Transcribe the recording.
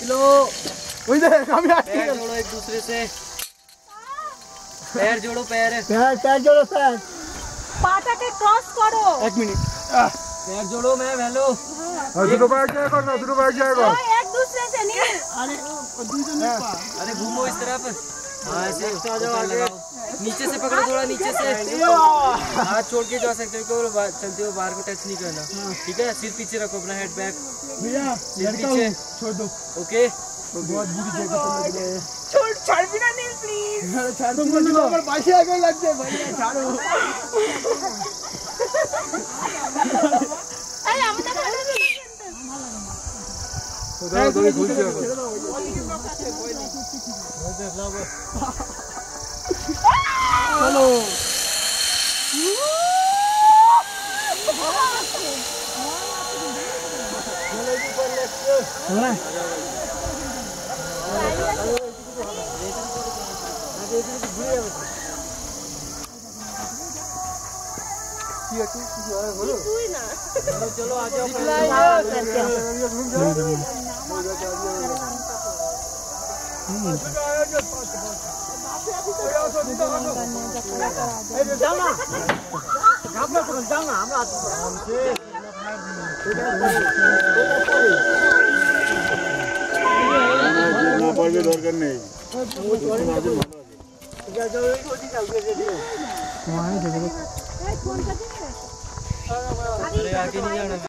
लो वही देख हम पैर जोड़ो एक दूसरे से पैर जोड़ो पैर जोड़ो पैर पाटा के क्रॉस करो 1 मिनट पैर जोड़ो मैं हेलो दूसरा पैर जाएगा ना दूसरा पैर जाएगा एक दूसरे से नहीं अरे घूमो इस तरफ हाँ ऐसे आ जाओ आगे नीचे से पकड़ो थोड़ा नीचे से हाथ छोड़ के जा सकते हो चलते हो बाहर को टच नहीं करना ठीक है सिर पीछे रखो अपना हेड बैक भैया सिर पीछे छोड़ दो ओके बहुत बुरी जगह पे लग रहे हैं छोड़ भी ना नहीं प्लीज तुम मुझे ऊपर बाइक आगे लग जाए भैया झाड़ो अरे हम तो उधर उधर घुस जाओ चलो चलो आ जाओ दरकार नहीं अरे आगे नहीं जाना